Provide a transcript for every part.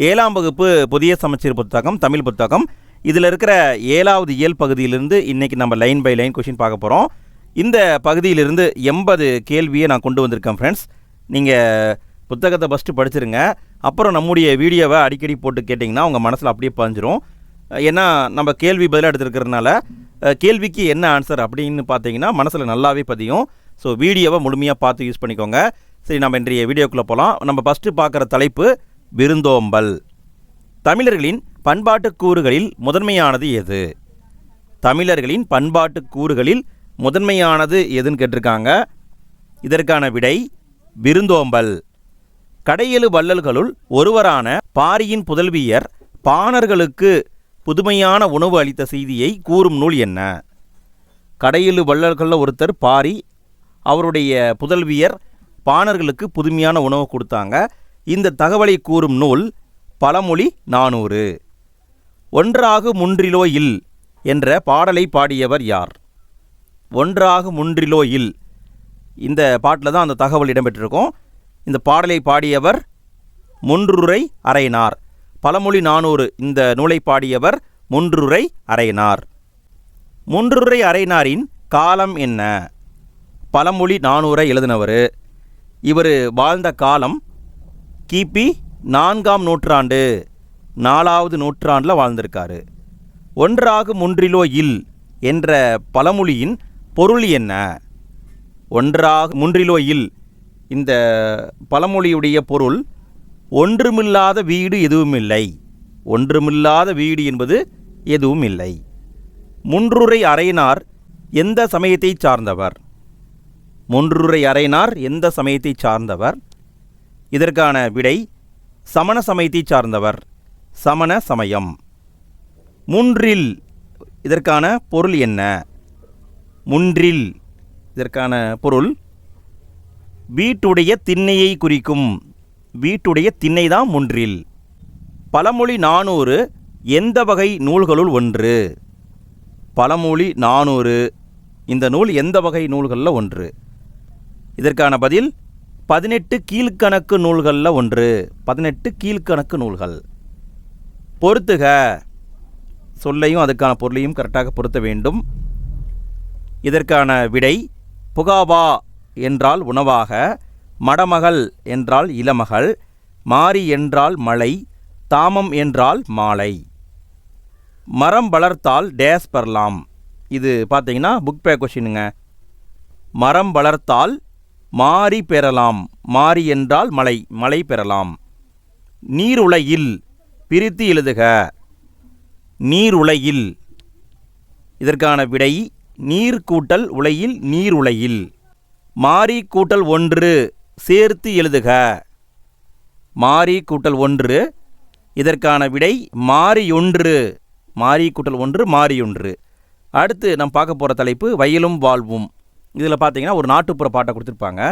7ஆம் வகுப்பு புதிய சமச்சீர் புத்தகம் தமிழ் புத்தகம். இதில் இருக்கிற 7வது இயல் பகுதியிலிருந்து இன்றைக்கி நம்ம லைன் பை லைன் கொஷின் பார்க்க போகிறோம். இந்த பகுதியிலிருந்து 80 கேள்வியை நான் கொண்டு வந்திருக்கேன் ஃப்ரெண்ட்ஸ். நீங்கள் புத்தகத்தை ஃபஸ்ட்டு படிச்சிருங்க. அப்புறம் நம்முடைய வீடியோவை அடிக்கடி போட்டு கேட்டிங்கன்னா உங்கள் மனசில் அப்படியே பதிஞ்சிரும். ஏன்னா நம்ம கேள்வி பதிலாக எடுத்துருக்கிறதுனால கேள்விக்கு என்ன ஆன்சர் அப்படின்னு பார்த்தீங்கன்னா மனசில் நல்லாவே பதியும். ஸோ வீடியோவை முழுமையாக பார்த்து யூஸ் பண்ணிக்கோங்க. சரி, நம்ம இன்றைய வீடியோக்குள்ளே போகலாம். நம்ம ஃபஸ்ட்டு பார்க்குற தலைப்பு விருந்தோம்பல். தமிழர்களின் பண்பாட்டு கூறுகளில் முதன்மையானது எது? தமிழர்களின் பண்பாட்டு கூறுகளில் முதன்மையானது எதுன்னு கேட்டிருக்காங்க. இதற்கான விடை விருந்தோம்பல். கடையெழு வள்ளல்களுள் ஒருவரான பாரியின் புதல்வியர் பாணர்களுக்கு புதுமையான உணவு அளித்த செய்தியை கூறும் நூல் என்ன? கடையெழு வள்ளல்களில் ஒருத்தர் பாரி, அவருடைய புதல்வியர் பாணர்களுக்கு புதுமையான உணவு கொடுத்தாங்க. இந்த தகவலை கூறும் நூல் பழமொழி 400. ஒன்றாகு முன்றிலோ இல் என்ற பாடலை பாடியவர் யார்? ஒன்றாகு முன்றிலோ இல், இந்த பாட்டில் தான் அந்த தகவல் இடம்பெற்றிருக்கும். இந்த பாடலை பாடியவர் முன்றுரை அரையனார். பழமொழி 400 இந்த நூலை பாடியவர் முன்றுரை அரையனார். முன்றுரை அரையனாரின் காலம் என்ன? பழமொழி 400 எழுதினவர். இவர் வாழ்ந்த காலம் கிபி 4ஆம் நூற்றாண்டு, 4வது நூற்றாண்டில் வாழ்ந்திருக்காரு. ஒன்றாகு முன்றிலோ இல் என்ற பழமொழியின் பொருள் என்ன? ஒன்றாகு முன்றிலோ இல், இந்த பழமொழியுடைய பொருள் ஒன்றுமில்லாத வீடு எதுவும் இல்லை. ஒன்றுமில்லாத வீடு என்பது எதுவும் இல்லை. முன்றுரை அரையனார் எந்த சமயத்தை சார்ந்தவர்? முன்றுரை அரையனார் எந்த சமயத்தை சார்ந்தவர்? இதற்கான விடை சமண சமயத்தை சார்ந்தவர். சமண சமயம். முன்றில், இதற்கான பொருள் என்ன? முன்றில், இதற்கான பொருள் வீட்டுடைய திண்ணையை குறிக்கும். வீட்டுடைய திண்ணை தான் முன்றில். பழமொழி 400 எந்த வகை நூல்களுள் ஒன்று? பழமொழி 400 இந்த நூல் எந்த வகை நூல்களில் ஒன்று? இதற்கான பதில் 18 கீழ்கணக்கு நூல்களில் ஒன்று. 18 கீழ்கணக்கு நூல்கள். பொறுத்துக, சொல்லையும் அதுக்கான பொருளையும் கரெக்டாக பொருத்த வேண்டும். இதற்கான விடை புகாவா என்றால் உணவாக, மடமகள் என்றால் இளமகள், மாரி என்றால் மலை, தாமம் என்றால் மாலை. மரம் வளர்த்தால் டேஸ் பெறலாம். இது பார்த்தீங்கன்னா புக் பேக் கொஷினுங்க. மரம் வளர்த்தால் மாரி பெறலாம். மாரி என்றால் மலை, மலை பெறலாம். நீருலையில் பிரித்து எழுதுக. நீருலையில், இதற்கான விடை நீர் கூட்டல் உலையில் நீருலையில். மாரி கூட்டல் 1 சேர்த்து எழுதுக. மாரி கூட்டல் 1, இதற்கான விடை மாரியொன்று. மாரி கூட்டல் 1 மாரியொன்று. அடுத்து நம்ம பார்க்க போகிற தலைப்பு வயலும் வாழ்வும். இதில் பார்த்தீங்கன்னா ஒரு நாட்டுப்புற பாட்டை கொடுத்துருப்பாங்க.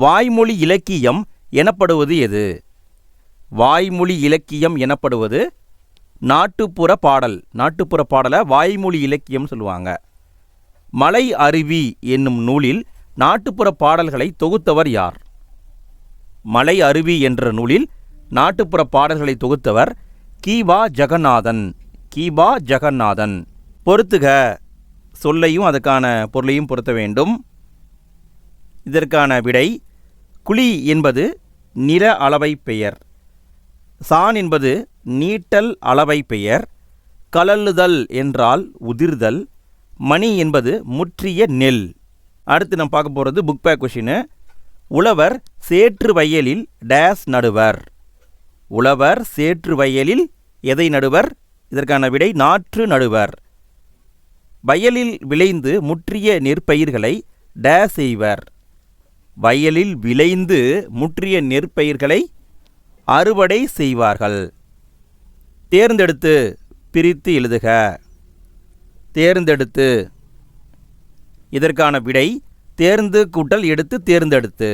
வாய்மொழி இலக்கியம் எனப்படுவது எது? வாய்மொழி இலக்கியம் எனப்படுவது நாட்டுப்புற பாடல். நாட்டுப்புற பாடலை வாய்மொழி இலக்கியம் சொல்லுவாங்க. மலை அருவி என்னும் நூலில் நாட்டுப்புற பாடல்களை தொகுத்தவர் யார்? மலை அருவி என்ற நூலில் நாட்டுப்புற பாடல்களை தொகுத்தவர் கி.வா. ஜெகநாதன். கி.வா. ஜெகநாதன். பொறுத்துக, சொல்லையும் அதுக்கான பொருளையும் பொருத்த வேண்டும். இதற்கான விடை குழி என்பது நிற அளவை பெயர். சான் என்பது நீட்டல் அளவை பெயர். கலலுதல் என்றால் உதிர்தல். மணி என்பது முற்றிய நெல். அடுத்து நம்ம பார்க்க போகிறது புக் பேக் கொஷினு. உழவர் சேற்று வயலில் டேஸ் நடுவர். உழவர் சேற்று வயலில் எதை நடுவர்? இதற்கான விடை நாற்று நடுவர். வயலில் விளைந்து முற்றிய நெற்பயிர்களை டேஸ் செய்வர். வயலில் விளைந்து முற்றிய நெற்பயிர்களை அறுவடை செய்வார்கள். தேர்ந்தெடுத்து பிரித்து எழுதுக. தேர்ந்தெடுத்து, இதற்கான விடை தேர்ந்து கூட்டல் எடுத்து தேர்ந்தெடுத்து.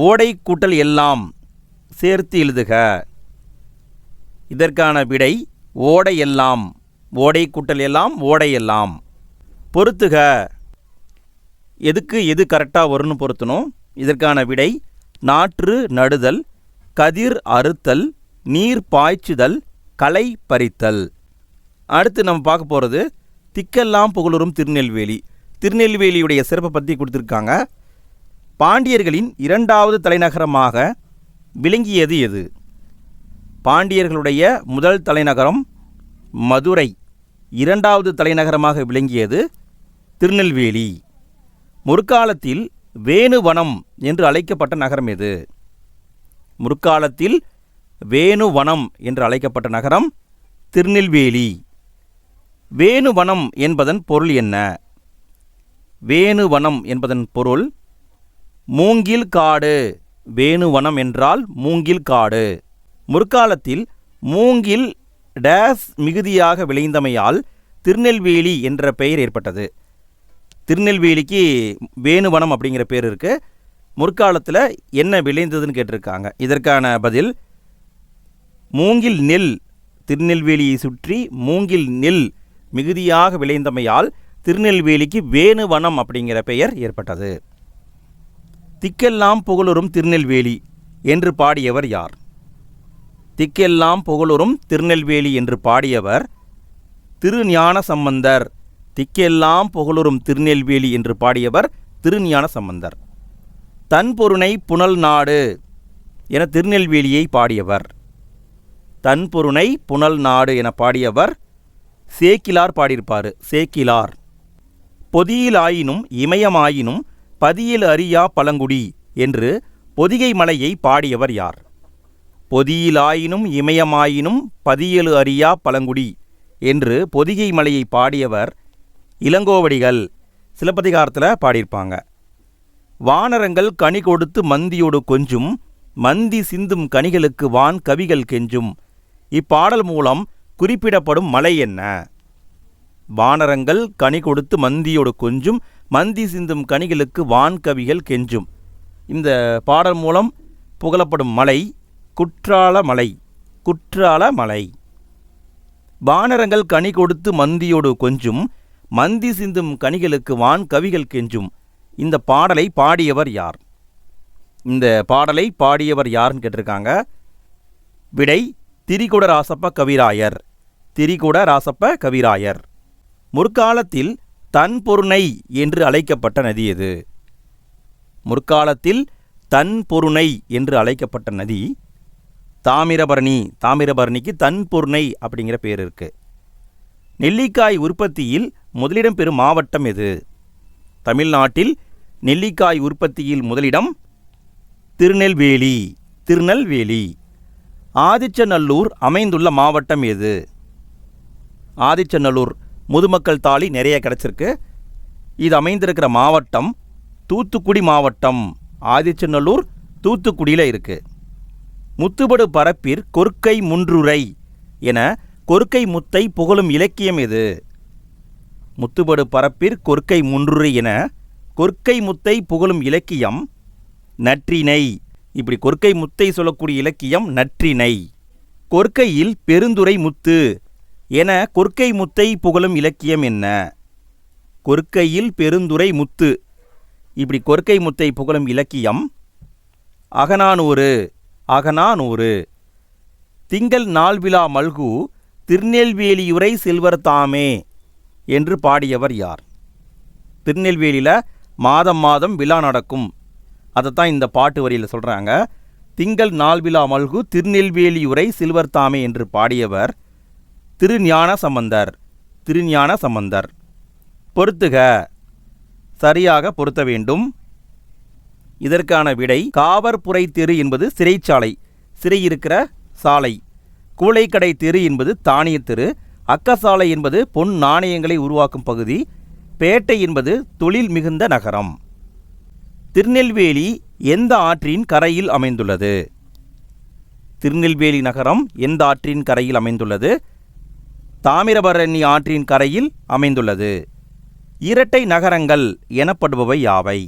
ஓடை கூட்டல் எல்லாம் சேர்த்து எழுதுக. இதற்கான விடை ஓடை எல்லாம். ஓடை கூட்டல் எல்லாம் ஓடை எல்லாம். பொறுத்துக, எதுக்கு எது கரெக்டாக வரும்னு பொருத்தணும். இதற்கான விடை நாற்று நடுதல், கதிர் அறுத்தல், நீர் பாய்ச்சுதல், களை பறித்தல். அடுத்து நம்ம பார்க்க போகிறது திக்கெல்லாம் புகழுறும் திருநெல்வேலி. திருநெல்வேலியுடைய சிறப்பை பற்றி கொடுத்துருக்காங்க. பாண்டியர்களின் 2வது தலைநகரமாக விளங்கியது எது? பாண்டியர்களுடைய முதல் தலைநகரம் மதுரை, 2வது தலைநகரமாக விளங்கியது திருநெல்வேலி. முற்காலத்தில் வேணுவனம் என்று அழைக்கப்பட்ட நகரம் எது? முற்காலத்தில் வேணுவனம் என்று அழைக்கப்பட்ட நகரம் திருநெல்வேலி. வேணுவனம் என்பதன் பொருள் என்ன? வேணுவனம் என்பதன் பொருள் மூங்கில் காடு. வேணுவனம் என்றால் மூங்கில் காடு. முற்காலத்தில் மூங்கில் டேஸ் மிகுதியாக விளைந்தமையால் திருநெல்வேலி என்ற பெயர் ஏற்பட்டது. திருநெல்வேலிக்கு வேணுவனம் அப்படிங்கிற பேர் இருக்குது. முற்காலத்தில் என்ன விளைந்ததுன்னு கேட்டிருக்காங்க. இதற்கான பதில் மூங்கில் நெல். திருநெல்வேலியை சுற்றி மூங்கில் நெல் மிகுதியாக விளைந்தமையால் திருநெல்வேலிக்கு வேணுவனம் அப்படிங்கிற பெயர் ஏற்பட்டது. திக்கெல்லாம் புகழுறும் திருநெல்வேலி என்று பாடியவர் யார்? திக்கெல்லாம் புகழுறும் திருநெல்வேலி என்று பாடியவர் திருஞான சம்பந்தர். திக்கெல்லாம் புகழுறும் திருநெல்வேலி என்று பாடியவர் திருஞான சம்பந்தர். தன்பொருணை புனல் நாடு என திருநெல்வேலியை பாடியவர். தன்பொருணை புனல் நாடு என பாடியவர் சேக்கிலார் பாடியிருப்பார். சேக்கிலார். பொதியிலாயினும் இமயமாயினும் பதியில் அறியா பழங்குடி என்று பொதிகை மலையை பாடியவர் யார்? பொதியிலாயினும் இமயமாயினும் பதியலு அறியா பழங்குடி என்று பொதிகை மலையை பாடியவர் இளங்கோவடிகள். சிலப்பதிகாரத்தில் பாடியிருப்பாங்க. வானரங்கள் கனி கொடுத்து மந்தியோடு கொஞ்சும், மந்தி சிந்தும் கனிகளுக்கு வான் கவிகள் கெஞ்சும். இப்பாடல் மூலம் குறிப்பிடப்படும் மலை என்ன? வானரங்கள் கனி கொடுத்து மந்தியோடு கொஞ்சும், மந்தி சிந்தும் கனிகளுக்கு வான் கவிகள் கெஞ்சும். இந்த பாடல் மூலம் புகழப்படும் மலை குற்றால மலை. குற்றால மலை. வானரங்கள் கனி கொடுத்து மந்தியோடு கொஞ்சும், மந்தி சிந்தும் கனிகளுக்கு வான் கவிகள் கெஞ்சும். இந்த பாடலை பாடியவர் யார்? இந்த பாடலை பாடியவர் யாருன்னு கேட்டிருக்காங்க. விடை திரிகுட ராசப்ப கவிராயர். திரிகுட ராசப்ப கவிராயர். முற்காலத்தில் தன்பொருணை என்று அழைக்கப்பட்ட நதி எது? முற்காலத்தில் தன்பொருணை என்று அழைக்கப்பட்ட நதி தாமிரபரணி. தாமிரபரணிக்கு தன்பொருணை அப்படிங்கிற பேர் இருக்கு. நெல்லிக்காய் உற்பத்தியில் முதலிடம் பெறும் மாவட்டம் எது? தமிழ்நாட்டில் நெல்லிக்காய் உற்பத்தியில் முதலிடம் திருநெல்வேலி. திருநெல்வேலி. ஆதிச்சநல்லூர் அமைந்துள்ள மாவட்டம் எது? ஆதிச்சநல்லூர் முதுமக்கள் தாலி நிறைய கிடச்சிருக்கு. இது அமைந்திருக்கிற மாவட்டம் தூத்துக்குடி மாவட்டம். ஆதிச்சநல்லூர் தூத்துக்குடியில் இருக்குது. முத்துபடு பரப்பிற் கொற்கை முன்றுரை என கொற்கை முத்தை புகழும் இலக்கியம் எது? முத்துபடு பரப்பிற் கொற்கை முன்றுரை என கொற்கை முத்தை புகழும் இலக்கியம் நற்றிணை. இப்படி கொற்கை முத்தை சொல்லக்கூடிய இலக்கியம் நற்றிணை. கொற்கையில் பெருந்துரை முத்து என கொற்கை முத்தை புகழும் இலக்கியம் என்ன? கொற்கையில் பெருந்துரை முத்து. இப்படி கொற்கை முத்தை புகழும் இலக்கியம் அகநானூறு. அகநானூறு. திங்கள் நாள் விழா மல்கு திருநெல்வேலியுரை செல்வர் தாமே என்று பாடியவர் யார்? திருநெல்வேலியில் மாதம் மாதம் விழா நடக்கும். அதைத்தான் இந்த பாட்டு வரியில் சொல்கிறாங்க. திங்கள் நாள் விழா மல்கு திருநெல்வேலியுரை செல்வர் தாமே என்று பாடியவர் திருஞான சம்பந்தர். திருஞான சம்பந்தர். பொறுத்துக. சரியாக பொருத்த வேண்டும். இதற்கான விடை காவற்புரை தெரு என்பது சிறைச்சாலை, சிறை இருக்கிற சாலை. கூளைக்கடை தெரு என்பது தானிய தெரு. அக்கசாலை என்பது பொன் நாணயங்களை உருவாக்கும் பகுதி. பேட்டை என்பது தொழில் மிகுந்த நகரம். திருநெல்வேலி எந்த ஆற்றின் கரையில் அமைந்துள்ளது? திருநெல்வேலி நகரம் எந்த ஆற்றின் கரையில் அமைந்துள்ளது? தாமிரபரணி ஆற்றின் கரையில் அமைந்துள்ளது. இரட்டை நகரங்கள் எனப்படுபவை யாவை?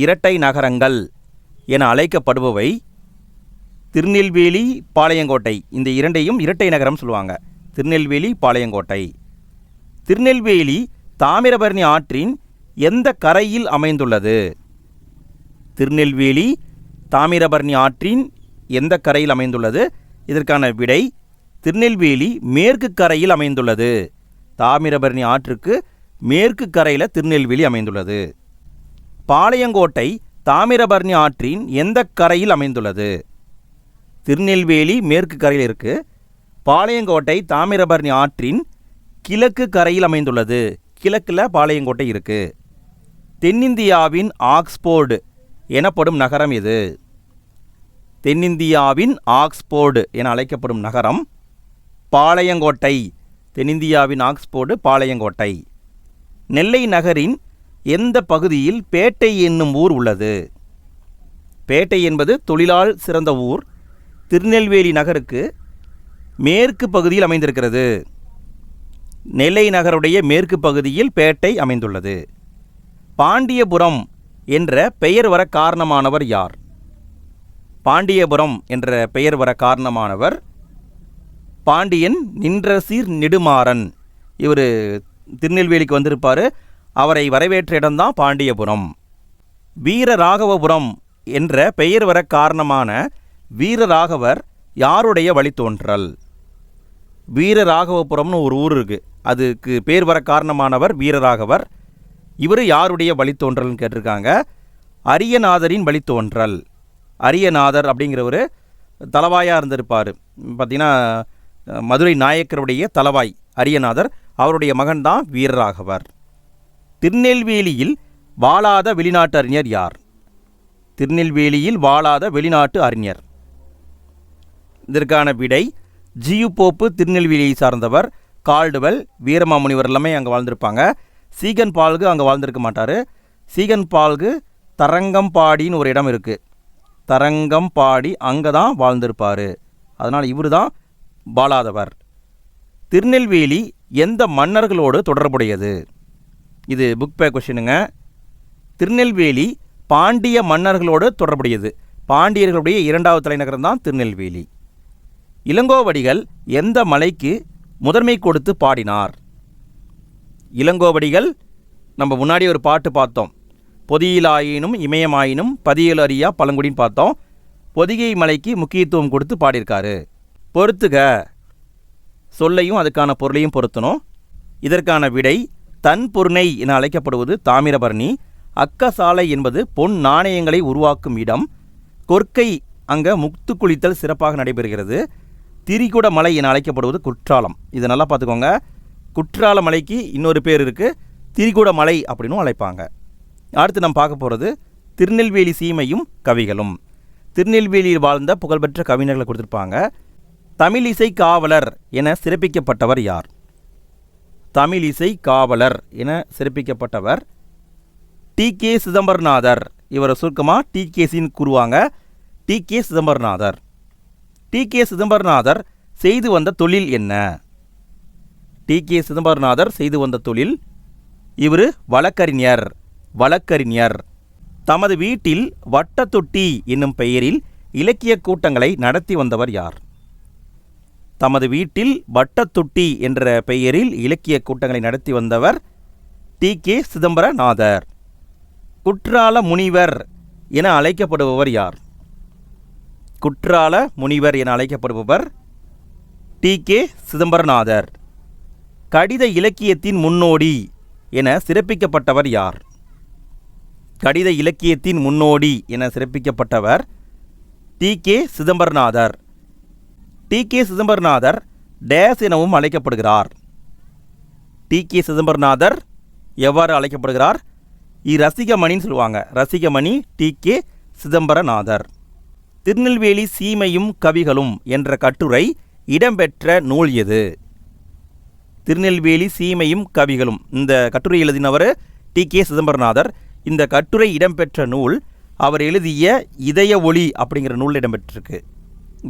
இரட்டை நகரங்கள் என அழைக்கப்படுபவை திருநெல்வேலி, பாளையங்கோட்டை. இந்த இரண்டையும் இரட்டை நகரம் சொல்லுவாங்க. திருநெல்வேலி, பாளையங்கோட்டை. திருநெல்வேலி தாமிரபரணி ஆற்றின் எந்த கரையில் அமைந்துள்ளது? திருநெல்வேலி தாமிரபரணி ஆற்றின் எந்த கரையில் அமைந்துள்ளது? இதற்கான விடை திருநெல்வேலி மேற்கு கரையில் அமைந்துள்ளது. தாமிரபரணி ஆற்றுக்கு மேற்கு கரையில் திருநெல்வேலி அமைந்துள்ளது. பாளையங்கோட்டை தாமிரபரணி ஆற்றின் எந்த கரையில் அமைந்துள்ளது? திருநெல்வேலி மேற்கு கரையில் இருக்குது. பாளையங்கோட்டை தாமிரபரணி ஆற்றின் கிழக்கு கரையில் அமைந்துள்ளது. கிழக்கில் பாளையங்கோட்டை இருக்குது. தென்னிந்தியாவின் ஆக்ஸ்போர்டு எனப்படும் நகரம் எது? தென்னிந்தியாவின் ஆக்ஸ்போர்டு என அழைக்கப்படும் நகரம் பாளையங்கோட்டை. தென்னிந்தியாவின் ஆக்ஸ்போர்டு பாளையங்கோட்டை. நெல்லை நகரின் எந்த பகுதியில் பேட்டை என்னும் ஊர் உள்ளது? பேட்டை என்பது தொழிலால் சிறந்த ஊர். திருநெல்வேலி நகருக்கு மேற்கு பகுதியில் அமைந்திருக்கிறது. நெல்லை நகருடைய மேற்கு பகுதியில் பேட்டை அமைந்துள்ளது. பாண்டியபுரம் என்ற பெயர் வர காரணமானவர் யார்? பாண்டியபுரம் என்ற பெயர் வர காரணமானவர் பாண்டியன் நின்ற சீர் நெடுமாறன். இவர் திருநெல்வேலிக்கு வந்திருப்பார். அவரை வரவேற்ற இடம்தான் பாண்டியபுரம். வீரராகவபுரம் என்ற பெயர் வர காரணமான வீரராகவர் யாருடைய வழித்தோன்றல்? வீரராகவபுரம்னு ஒரு ஊர் இருக்குது. அதுக்கு பேர் வர காரணமானவர் வீரராகவர். இவர் யாருடைய வழித்தோன்றல்னு கேட்டிருக்காங்க. அரியநாதரின் வழித்தோன்றல். அரியநாதர் அப்படிங்கிறவர் தலவாயாக இருந்திருப்பார். பார்த்திங்கன்னா மதுரை நாயக்கருடைய தலவாய் அரியநாதர். அவருடைய மகன்தான் வீரராகவர். திருநெல்வேலியில் வாழாத வெளிநாட்டு அறிஞர் யார்? திருநெல்வேலியில் வாழாத வெளிநாட்டு அறிஞர். இதற்கான விடை ஜியு போப்பு திருநெல்வேலியை சார்ந்தவர். கால்டுவெல், வீரமாமுனிவர் எல்லாமே அங்கே வாழ்ந்திருப்பாங்க. சீகன் பால்கு அங்கே வாழ்ந்திருக்க மாட்டார். சீகன் பால்கு தரங்கம்பாடின்னு ஒரு இடம் இருக்குது. தரங்கம்பாடி அங்கே தான் வாழ்ந்திருப்பார். அதனால் இவர் தான் வாழாதவர். திருநெல்வேலி எந்த மன்னர்களோடு தொடர்புடையது? இது புக் பே கொஷினுங்க. திருநெல்வேலி பாண்டிய மன்னர்களோடு தொடர்புடையது. பாண்டியர்களுடைய இரண்டாவது தலைநகரம் தான் திருநெல்வேலி. இளங்கோவடிகள் எந்த மலைக்கு முதன்மை கொடுத்து பாடினார்? இளங்கோவடிகள் நம்ம முன்னாடி ஒரு பாட்டு பார்த்தோம். பொதியிலாயினும் இமயமாயினும் பதியல் அறியா பழங்குடின்னு பார்த்தோம். பொதிகை மலைக்கு முக்கியத்துவம் கொடுத்து பாடியிருக்காரு. பொறுத்துக சொல்லையும் அதுக்கான பொருளையும் பொருத்தணும். இதற்கான விடை தன்பொருணை என அழைக்கப்படுவது தாமிரபரணி. அக்கசாலை என்பது பொன் நாணயங்களை உருவாக்கும் இடம். கொற்கை அங்கே முத்து குளித்தல் சிறப்பாக நடைபெறுகிறது. திரிகுட மலை என அழைக்கப்படுவது குற்றாலம். இதை நல்லா பார்த்துக்கோங்க. குற்றால மலைக்கு இன்னொரு பேர் இருக்குது, திரிகுட மலை அப்படின்னும் அழைப்பாங்க. அடுத்து நம்ம பார்க்க போகிறது திருநெல்வேலி சீமையும் கவிகளும். திருநெல்வேலியில் வாழ்ந்த புகழ்பெற்ற கவிஞர்களை கொடுத்துருப்பாங்க. தமிழிசை காவலர் என சிறப்பிக்கப்பட்டவர் யார்? தமிழிசை காவலர் என சிறப்பிக்கப்பட்டவர் டி.கே. சிதம்பரநாதர். இவரை சுருக்கமாக டி.கே.சின்னு கூறுவாங்க. டி.கே. சிதம்பரநாதர். டி.கே. சிதம்பரநாதர் செய்து வந்த தொழில் என்ன? டி.கே. சிதம்பரநாதர் செய்து வந்த தொழில் இவர் வழக்கறிஞர். வழக்கறிஞர். தமது வீட்டில் வட்டத்தொட்டி என்னும் பெயரில் இலக்கிய கூட்டங்களை நடத்தி வந்தவர் யார்? தமது வீட்டில் வட்டத்தொட்டி என்ற பெயரில் இலக்கிய கூட்டங்களை நடத்தி வந்தவர் டி.கே. சிதம்பரநாதர். குற்றால முனிவர் என அழைக்கப்படுபவர் யார்? குற்றால முனிவர் என அழைக்கப்படுபவர் டி.கே. சிதம்பரநாதர். கடித இலக்கியத்தின் முன்னோடி என சிறப்பிக்கப்பட்டவர் யார்? கடித இலக்கியத்தின் முன்னோடி என சிறப்பிக்கப்பட்டவர் டி.கே. சிதம்பரநாதர். டி.கே. சிதம்பரநாதர் டேஸ் எனவும் அழைக்கப்படுகிறார். டி.கே. சிதம்பரநாதர் எவ்வாறு அழைக்கப்படுகிறார்? ரசிகமணின்னு சொல்லுவாங்க. ரசிகமணி டி.கே. சிதம்பரநாதர். திருநெல்வேலி சீமையும் கவிகளும் என்ற கட்டுரை இடம்பெற்ற நூல் எது? திருநெல்வேலி சீமையும் கவிகளும் இந்த கட்டுரை எழுதினவர் டி.கே. சிதம்பரநாதர். இந்த கட்டுரை இடம்பெற்ற நூல் அவர் எழுதிய இதய ஒளி அப்படிங்கிற நூல் இடம்பெற்றிருக்கு.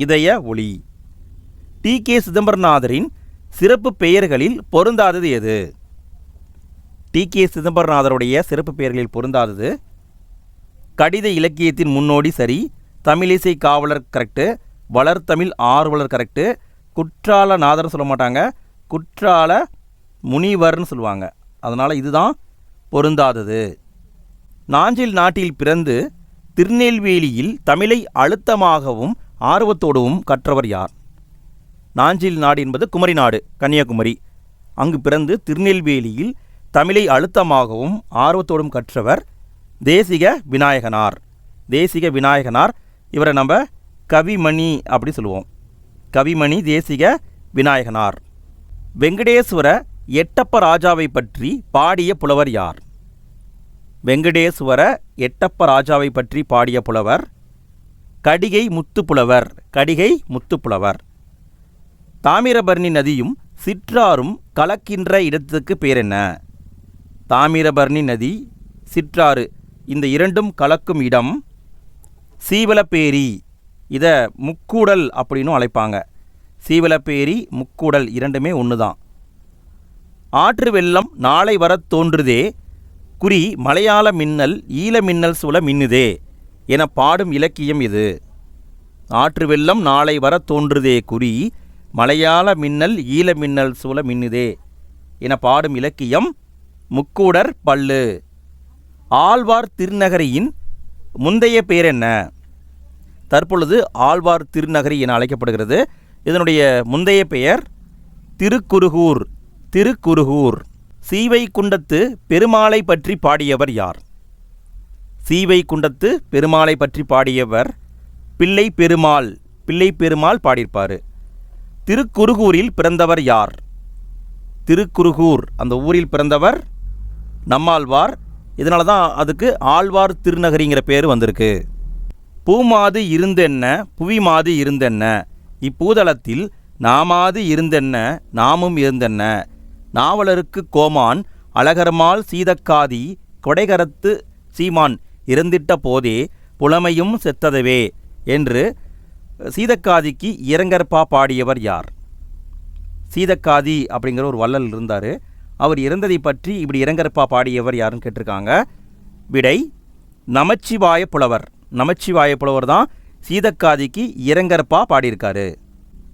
இதய ஒளி. டி.கே. சிதம்பரநாதரின் சிறப்பு பெயர்களில் பொருந்தாதது எது? டி.கே. சிதம்பரநாதருடைய சிறப்பு பெயர்களில் பொருந்தாதது கடித இலக்கியத்தின் முன்னோடி சரி, தமிழிசை காவலர் கரெக்டு, வளர்த்தமிழ் ஆர்வலர் கரெக்டு, குற்றால நாதர்னு சொல்ல மாட்டாங்க, குற்றால முனிவர்னு சொல்லுவாங்க. அதனால் இதுதான் பொருந்தாதது. நாஞ்சில் நாட்டில் பிறந்து திருநெல்வேலியில் தமிழை அழுத்தமாகவும் ஆர்வத்தோடும் கற்றவர் யார்? நாஞ்சில் நாடு என்பது குமரி நாடு, கன்னியாகுமரி. அங்கு பிறந்து திருநெல்வேலியில் தமிழை அழுத்தமாகவும் ஆர்வத்தோடும் கற்றவர் தேசிக விநாயகனார். தேசிக விநாயகனார், இவரை நம்ம கவிமணி அப்படி சொல்லுவோம். கவிமணி தேசிக விநாயகனார். வெங்கடேஸ்வர எட்டப்ப ராஜாவை பற்றி பாடிய புலவர் யார்? வெங்கடேஸ்வர எட்டப்ப ராஜாவை பற்றி பாடிய புலவர் கடிகை முத்துப்புலவர். கடிகை முத்துப்புலவர். தாமிரபரணி நதியும் சிற்றாறும் கலக்கின்ற இடத்துக்கு பேர் என்ன? தாமிரபரணி நதி, சிற்றாறு, இந்த இரண்டும் கலக்கும் இடம் சீவலப்பேரி. இதை முக்கூடல் அப்படின்னும் அழைப்பாங்க. சீவலப்பேரி, முக்கூடல் இரண்டுமே ஒன்று தான். ஆற்று வெள்ளம் நாளை வரத் தோன்றுதே, குறி மலையாள மின்னல் ஈழ மின்னல் சூழ மின்னுதே என பாடும் இலக்கியம் இது. ஆற்று வெள்ளம் நாளை வரத் தோன்றுதே, குறி மலையாள மின்னல் ஈழ மின்னல் சூழ மின்னுதே என பாடும் இலக்கியம் முக்கூடர் பள்ளு. ஆழ்வார் திருநகரியின் முந்தைய பேர் என்ன? தற்பொழுது ஆழ்வார் திருநகரி என அழைக்கப்படுகிறது. இதனுடைய முந்தைய பெயர் திருக்குருகூர். திருக்குருகூர். சீவைக்குண்டத்து பெருமாளை பற்றி பாடியவர் யார்? சீவைக்குண்டத்து பெருமாளை பற்றி பாடியவர் பிள்ளை பெருமாள். பிள்ளை பெருமாள் பாடியிருப்பார். திருக்குருகூரில் பிறந்தவர் யார்? திருக்குருகூர், அந்த ஊரில் பிறந்தவர் நம்மாழ்வார். இதனால தான் அதுக்கு ஆழ்வார் திருநகரிங்கிற பேர் வந்திருக்கு. பூமாது இருந்தென்ன புவிமாது இருந்தென்ன, இப்பூதளத்தில் நாமாது இருந்தென்ன நாமும் இருந்தென்ன, நாவலருக்கு கோமான் அழகர்மால் சீதக்காதி கொடைகரத்து சீமான் இறந்திட்ட போதே புலமையும் செத்ததவே என்று சீதக்காதிக்கு இரங்கற்பா பாடியவர் யார்? சீதக்காதி அப்படிங்கிற ஒரு வள்ளல் இருந்தார். அவர் இறந்ததை பற்றி இப்படி இரங்கற்பா பாடியவர் யாருன்னு கேட்டிருக்காங்க. விடை நமச்சிவாய புலவர். நமச்சிவாய புலவர் தான் சீதக்காதிக்கு இரங்கற்பா பாடியிருக்காரு.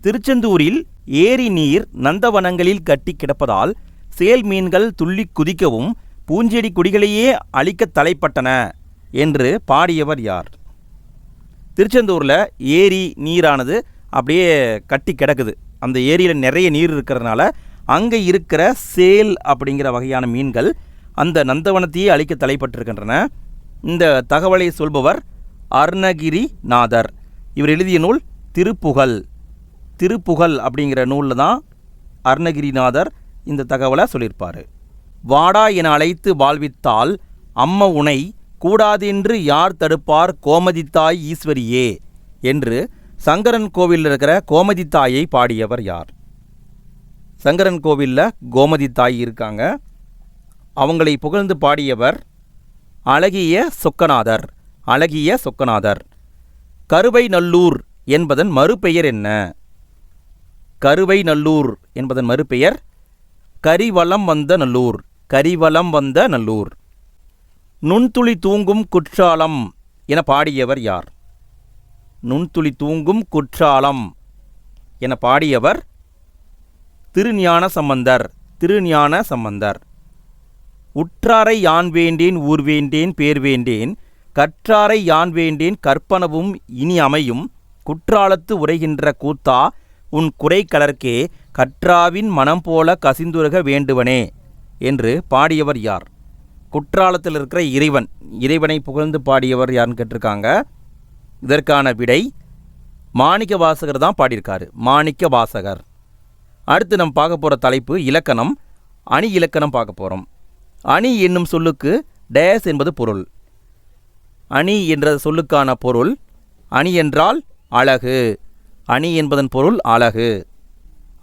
திருச்செந்தூரில் ஏரி நீர் நந்தவனங்களில் கட்டி கிடப்பதால் சேல் மீன்கள் துள்ளி குதிக்கவும் பூஞ்செடி குடிகளையே அழிக்க தலைப்பட்டன என்று பாடியவர் யார்? திருச்செந்தூரில் ஏரி நீரானது அப்படியே கட்டி கிடக்குது. அந்த ஏரியில் நிறைய நீர் இருக்கிறதுனால அங்கே இருக்கிற சேல் அப்படிங்கிற வகையான மீன்கள் அந்த நந்தவனத்தையே அழிக்க தலைப்பட்டிருக்கின்றன. இந்த தகவலை சொல்பவர் அருணகிரிநாதர். இவர் எழுதிய நூல் திருப்புகழ். திருப்புகழ் அப்படிங்கிற நூலில் தான் அருணகிரிநாதர் இந்த தகவலை சொல்லியிருப்பார். வாடா என அழைத்து வாழ்வித்தால் அம்ம உனை கூடாதென்று யார் தடுப்பார் கோமதித்தாய் ஈஸ்வரியே என்று சங்கரன் கோவிலில் இருக்கிற கோமதித்தாயை பாடியவர் யார்? சங்கரன் கோவிலில் கோமதித்தாய் இருக்காங்க. அவங்களை புகழ்ந்து பாடியவர் அழகிய சொக்கநாதர். அழகிய சொக்கநாதர். கருவை நல்லூர் என்பதன் மறுபெயர் என்ன? கருவை நல்லூர் என்பதன் மறுபெயர் கரிவலம் வந்த நல்லூர். கரிவலம் வந்த நல்லூர். நுண்துளி தூங்கும் குற்றாலம் என பாடியவர் யார்? நுண்துளி தூங்கும் குற்றாலம் என பாடியவர் திருஞான சம்பந்தர். திருஞான சம்பந்தர். உற்றாரை யான் வேண்டேன் ஊர் வேண்டேன் பேர் வேண்டேன், கற்றாரை யான் வேண்டேன் கற்பனவும் இனி அமையும், குற்றாலத்து உரைகின்ற கூத்தா உன் குறை கலர்க்கே கற்றாவின் மனம் போல கசிந்துருக வேண்டுவனே என்று பாடியவர் யார்? குற்றாலத்தில் இருக்கிற இறைவன். இறைவனை புகழ்ந்து பாடியவர் யாருன்னு கேட்டிருக்காங்க. இதற்கான விடை மாணிக்க வாசகர் தான் பாடியிருக்காரு. மாணிக்க வாசகர். அடுத்து நம்ம பார்க்க போகிற தலைப்பு இலக்கணம். அணி இலக்கணம் பார்க்க போகிறோம். அணி என்னும் சொல்லுக்கு டேஸ் என்பது பொருள். அணி என்ற சொல்லுக்கான பொருள் அணி என்றால் அழகு. அணி என்பதன் பொருள் அழகு.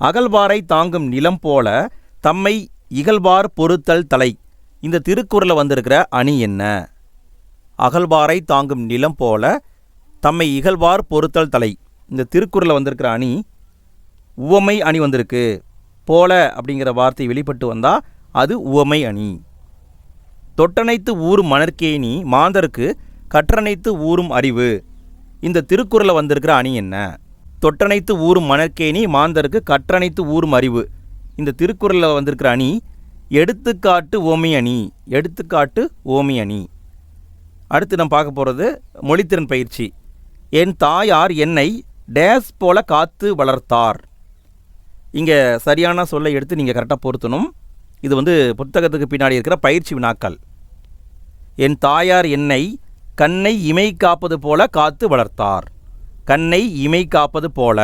அகழ்வாரை தாங்கும் நிலம் போல தம்மை இகழ்வார் பொறுத்தல் தலை. இந்த திருக்குறளில் வந்திருக்கிற அணி என்ன? அகழ்வாரை தாங்கும் நிலம் போல தம்மை இகழ்வார் பொறுத்தல் தலை. இந்த திருக்குறளில் வந்திருக்கிற அணி உவமை அணி வந்திருக்கு. போல அப்படிங்கிற வார்த்தை வெளிப்பட்டு வந்தால் அது உவமை அணி. தொட்டனைத்து ஊரும் மணற்கேணி மாந்தருக்கு கற்றனைத்து ஊரும் அறிவு. இந்த திருக்குறளில் வந்திருக்கிற அணி என்ன? தொட்டனைத்து ஊரும் மணற்கேணி மாந்தருக்கு கற்றனைத்து ஊரும் அறிவு. இந்த திருக்குறளில் வந்திருக்கிற அணி எடுத்துக்காட்டு ஓமை அணி. எடுத்துக்காட்டு ஓமை அணி. அடுத்து நம்ம பார்க்க போகிறது மொழித்திறன் பயிற்சி. என் தாயார் என்னை டேஸ் போல காத்து வளர்த்தார். இங்கே சரியான சொல்லை எடுத்து நீங்கள் கரெக்டாக பொருத்தணும். இது வந்து புத்தகத்துக்கு பின்னாடி இருக்கிற பயிற்சி வினாக்கள். என் தாயார் என்னை கண்ணை இமை காப்பது போல காத்து வளர்த்தார். கண்ணை இமை காப்பது போல.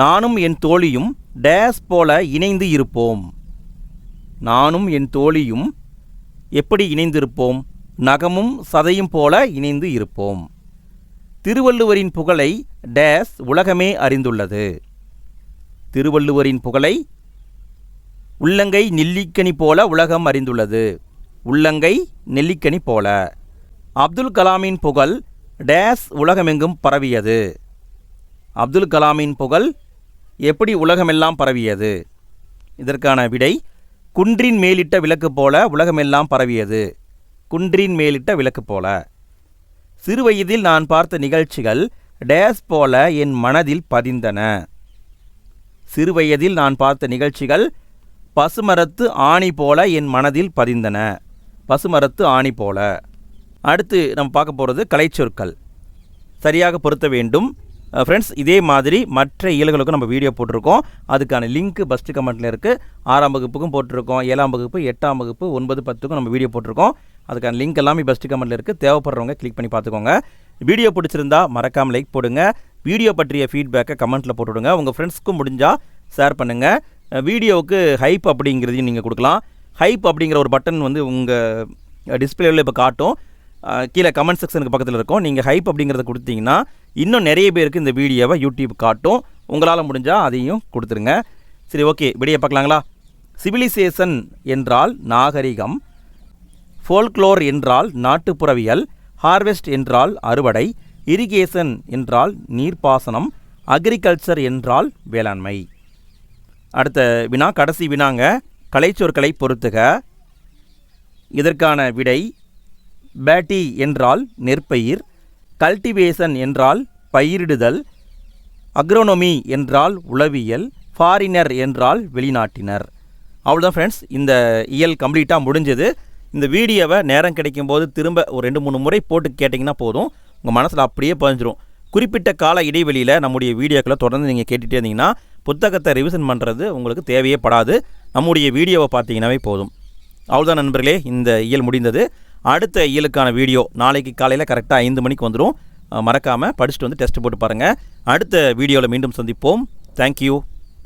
நானும் என் தோழியும் டேஸ் போல இணைந்து இருப்போம். நானும் என் தோழியும் எப்படி இணைந்திருப்போம்? நகமும் சதையும் போல இணைந்து இருப்போம். திருவள்ளுவரின் புகழை டேஸ் உலகமே அறிந்துள்ளது. திருவள்ளுவரின் புகழை உள்ளங்கை நெல்லிக்கனி போல உலகம் அறிந்துள்ளது. உள்ளங்கை நெல்லிக்கனி போல. அப்துல் கலாமின் புகழ் டேஸ் உலகமெங்கும் பரவியது. அப்துல் கலாமின் புகழ் எப்படி உலகமெல்லாம் பரவியது? இதற்கான விடை குன்றின் மேலிட்ட விளக்கு போல உலகமெல்லாம் பரவியது. குன்றின் மேலிட்ட விளக்கு போல. சிறுவயதில் நான் பார்த்த நிகழ்ச்சிகள் டேஸ் போல என் மனதில் பதிந்தன. சிறுவயதில் நான் பார்த்த நிகழ்ச்சிகள் பசுமரத்து ஆணி போல என் மனதில் பதிந்தன. பசுமரத்து ஆணி போல. அடுத்து நம்ம பார்க்க போகிறது கலைச்சொற்கள். சரியாக பொருத்த வேண்டும். ஃப்ரெண்ட்ஸ், இதே மாதிரி மற்ற இயல்களுக்கும் நம்ம வீடியோ போட்டிருக்கோம். அதுக்கான லிங்க் ஃபஸ்ட்டு கமெண்ட்டில் இருக்குது. 6ஆம் வகுப்புக்கும் போட்டிருக்கோம், 7ஆம் வகுப்பு, 8ஆம் வகுப்பு, 9, 10க்கும் நம்ம வீடியோ போட்டிருக்கோம். அதுக்கான லிங்க் எல்லாமே ஃபஸ்ட்டு கமெண்ட்டில் இருக்குது. தேவைப்படுறவங்க கிளிக் பண்ணி பார்த்துக்கோங்க. வீடியோ பிடிச்சிருந்தா மறக்காமல் லைக் போடுங்க. வீடியோ பற்றிய ஃபீட்பேக்கை கமெண்ட்டில் போட்டுவிடுங்க. உங்கள் ஃப்ரெண்ட்ஸ்க்கும் முடிஞ்சால் ஷேர் பண்ணுங்கள். வீடியோவுக்கு ஹைப் அப்படிங்கிறதையும் நீங்கள் கொடுக்கலாம். ஹைப் அப்படிங்கிற ஒரு பட்டன் வந்து உங்கள் டிஸ்பிளேவில் இப்போ காட்டும். கீழே கமெண்ட் செக்ஷனுக்கு பக்கத்தில் இருக்கும். நீங்கள் ஹைப் அப்படிங்கிறத கொடுத்தீங்கன்னா இன்னும் நிறைய பேருக்கு இந்த வீடியோவை யூடியூப் காட்டும். உங்களால் முடிஞ்சால் அதையும் கொடுத்துருங்க. சரி, ஓகே, விடிய பார்க்கலாங்களா? சிவிலைசேஷன் என்றால் நாகரிகம். ஃபோல்க்ளோர் என்றால் நாட்டுப்புறவியல். ஹார்வெஸ்ட் என்றால் அறுவடை. இரிகேஷன் என்றால் நீர்ப்பாசனம். அக்ரிகல்ச்சர் என்றால் வேளாண்மை. அடுத்த வினா, கடைசி வினாங்க. கலைச்சொற்களை பொறுத்துக. இதற்கான விடை பேட்டி என்றால் நெற்பயிர். கல்டிவேஷன் என்றால் பயிரிடுதல். அக்ரோனமி என்றால் உளவியல். ஃபாரினர் என்றால் வெளிநாட்டினர். அவ்வளோதான் ஃப்ரெண்ட்ஸ், இந்த இயல் கம்ப்ளீட்டாக முடிஞ்சது. இந்த வீடியோவை நேரம் கிடைக்கும்போது திரும்ப ஒரு 2-3 முறை போட்டு கேட்டிங்கன்னா போதும். உங்கள் மனசில் அப்படியே பதிஞ்சிரும். குறிப்பிட்ட கால இடைவெளியில் நம்முடைய வீடியோக்களை தொடர்ந்து நீங்கள் கேட்டுகிட்டே இருந்தீங்கன்னா புத்தகத்தை ரிவிஷன் பண்ணுறது உங்களுக்கு தேவையே படாது. நம்முடைய வீடியோவை பார்த்தீங்கன்னாவே போதும். அவ்வளோதான் நண்பர்களே, இந்த இயல் முடிந்தது. அடுத்த இயலுக்கான வீடியோ நாளைக்கு காலையில் கரெக்டாக 5 மணிக்கு வந்துடும். மறக்காமல் படிச்சுட்டு வந்து டெஸ்ட் போட்டு பாருங்கள். அடுத்த வீடியோவில் மீண்டும் சந்திப்போம். தேங்க்யூ.